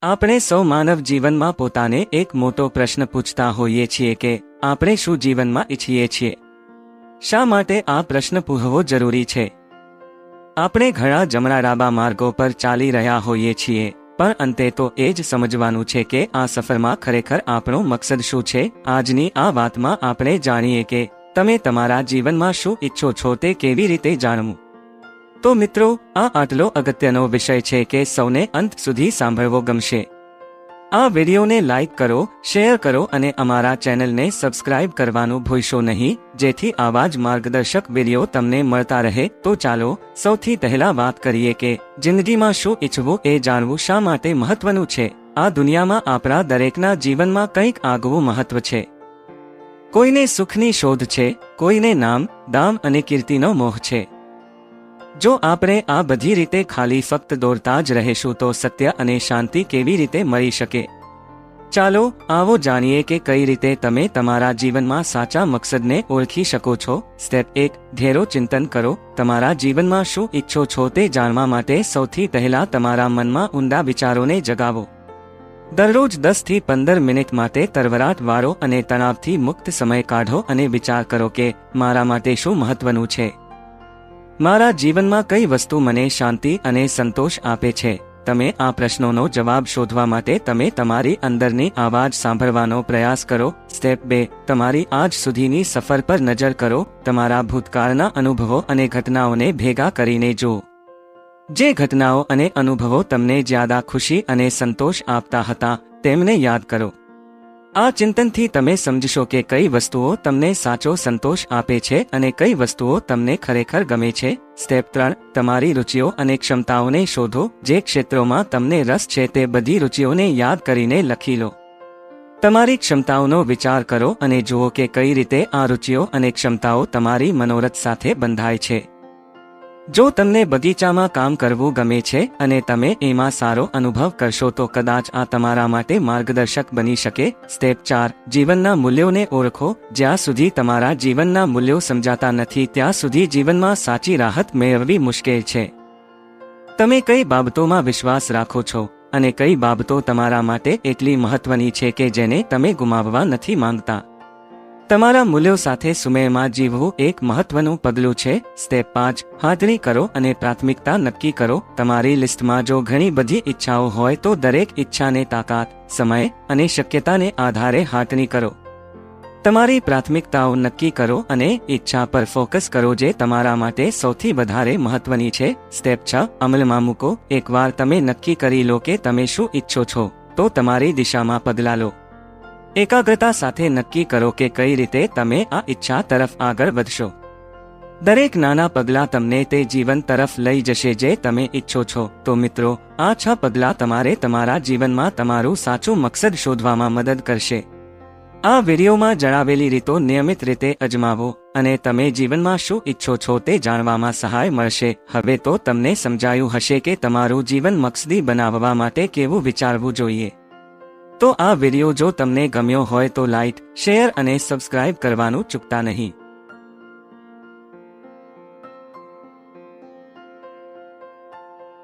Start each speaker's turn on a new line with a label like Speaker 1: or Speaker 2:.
Speaker 1: આપણે સૌ માનવ જીવનમાં પોતાને એક મોટો પ્રશ્ન પૂછતા હોઈએ છીએ કે આપણે શું જીવનમાં ઈચ્છીએ છીએ? શા માટે આ પ્રશ્ન પૂછવો જરૂરી છે? આપણે ઘણા જમણા ડાબા માર્ગો પર ચાલી રહ્યા હોઈએ છીએ, પણ અંતે તો એ જ સમજવાનું છે કે આ સફરમાં ખરેખર આપણો મકસદ શું છે. આજની આ વાતમાં આપણે જાણીએ કે તમે તમારા જીવનમાં શું ઈચ્છો છો તે કેવી રીતે જાણવું. તો મિત્રો, આ આટલો અગત્યનો વિષય છે કે સૌને અંત સુધી સાંભળવો ગમશે. આ વિડીયોને લાઇક કરો, શેર કરો અને અમારા ચેનલને સબસ્ક્રાઇબ કરવાનું ભૂલશો નહીં, જેથી આવા જ માર્ગદર્શક વિડીયો તમને મળતા રહે. તો ચાલો સૌથી પહેલા વાત કરીએ કે જિંદગીમાં શું ઈચ્છવું એ જાણવું શા માટે મહત્વનું છે. આ દુનિયામાં આપણા દરેકના જીવનમાં કંઈક આગવું મહત્વ છે. કોઈને સુખની શોધ છે, કોઈને નામ, દામ અને કીર્તિનો મોહ છે. જો આપણે આ બધી રીતે ખાલી ફક્ત દોડતા જ રહેશું તો સત્ય અને શાંતિ કેવી રીતે મળી શકે? ચાલો આવો જાણીએ કે કઈ રીતે તમે તમારા જીવનમાં સાચા મકસદને ઓળખી શકો છો. સ્ટેપ 1, ઘેરો ચિંતન કરો. તમારા જીવનમાં શું ઈચ્છો છો તે જાણવા માટે સૌથી પહેલા તમારા મનમાં ઊંડા વિચારોને જગાવો. દરરોજ 10 થી 15 મિનિટ માટે તરવરાટ વાળો અને તણાવથી મુક્ત સમય કાઢો અને વિચાર કરો કે મારા માટે શું મહત્વનું છે. મારા જીવનમાં કઈ વસ્તુ મને શાંતિ અને સંતોષ આપે છે? તમે આ પ્રશ્નોનો જવાબ શોધવા માટે તમે તમારી અંદરની અવાજ સાંભળવાનો પ્રયાસ કરો. સ્ટેપ 2, તમારી આજ સુધીની સફર પર નજર કરો. તમારા ભૂતકાળના અનુભવો અને ઘટનાઓને ભેગા કરીને જુઓ. જે ઘટનાઓ અને અનુભવો તમને જ્યાદા ખુશી અને સંતોષ આપતા હતા તેમને યાદ કરો. આ ચિંતનથી તમે સમજશો કે કઈ વસ્તુઓ તમને સાચો સંતોષ આપે છે અને કઈ વસ્તુઓ તમને ખરેખર ગમે છે. સ્ટેપ 3, તમારી રુચિઓ અને ક્ષમતાઓને શોધો. જે ક્ષેત્રોમાં તમને રસ છે તે બધી રુચિઓને યાદ કરીને લખી લો. તમારી ક્ષમતાઓનો વિચાર કરો અને જુઓ કે કઈ રીતે આ રુચિઓ અને ક્ષમતાઓ તમારી મનોરથ સાથે બંધાય છે. જો તમને બગીચામાં કામ કરવું ગમે છે અને તમે એમાં સારો અનુભવ કરશો તો કદાચ આ તમારા માટે માર્ગદર્શક બની શકે. સ્ટેપ 4, જીવનના મૂલ્યોને ઓળખો. જ્યાં સુધી તમારા જીવનના મૂલ્યો સમજાતા નથી ત્યાં સુધી જીવનમાં સાચી રાહત મેળવવી મુશ્કેલ છે. તમે કઈ બાબતોમાં વિશ્વાસ રાખો છો અને કઈ બાબતો તમારા માટે એટલી મહત્વની છે કે જેને તમે ગુમાવવા નથી માંગતા. તમારા મૂલ્યો સાથે સુમેળમાં જીવવું એક મહત્વનું પગલું છે. સ્ટેપ 5, હાજરી કરો અને પ્રાથમિકતા નક્કી કરો. તમારી લિસ્ટમાં જો ઘણી બધી ઈચ્છાઓ હોય તો દરેક ઈચ્છાને તાકાત, સમય અને શક્યતાને આધારે હાટણી કરો. તમારી પ્રાથમિકતાઓ નક્કી કરો અને ઈચ્છા પર ફોકસ કરો જે તમારા માટે સૌથી વધારે મહત્વની છે. સ્ટેપ 6, અમલમાં મૂકો. એકવાર તમે નક્કી કરી લો કે તમે શું ઈચ્છો છો તો તમારી દિશામાં પગલાં લો. એકાગ્રતા સાથે નક્કી કરો કે કઈ રીતે તમે આ ઈચ્છા તરફ આગળ વધશો. દરેક નાના પગલાં તમને તે જીવન તરફ લઈ જશે જે તમે ઈચ્છો છો. તો મિત્રો, આ 6 પગલાં તમારે તમારા જીવનમાં તમારું સાચું મકસદ શોધવામાં મદદ કરશે. આ વિડીયોમાં જણાવેલી રીતો નિયમિત રીતે અજમાવો અને તમે જીવનમાં શું ઈચ્છો છો તે જાણવામાં સહાય મળશે. હવે તો તમને સમજાયું હશે કે તમારું જીવન મકસદી બનાવવા માટે કેવું વિચારવું જોઈએ. તો આ વિડીયો જો તમને ગમ્યો હોય તો લાઇક, શેર અને સબસ્ક્રાઇબ કરવાનું ચૂકતા નહીં.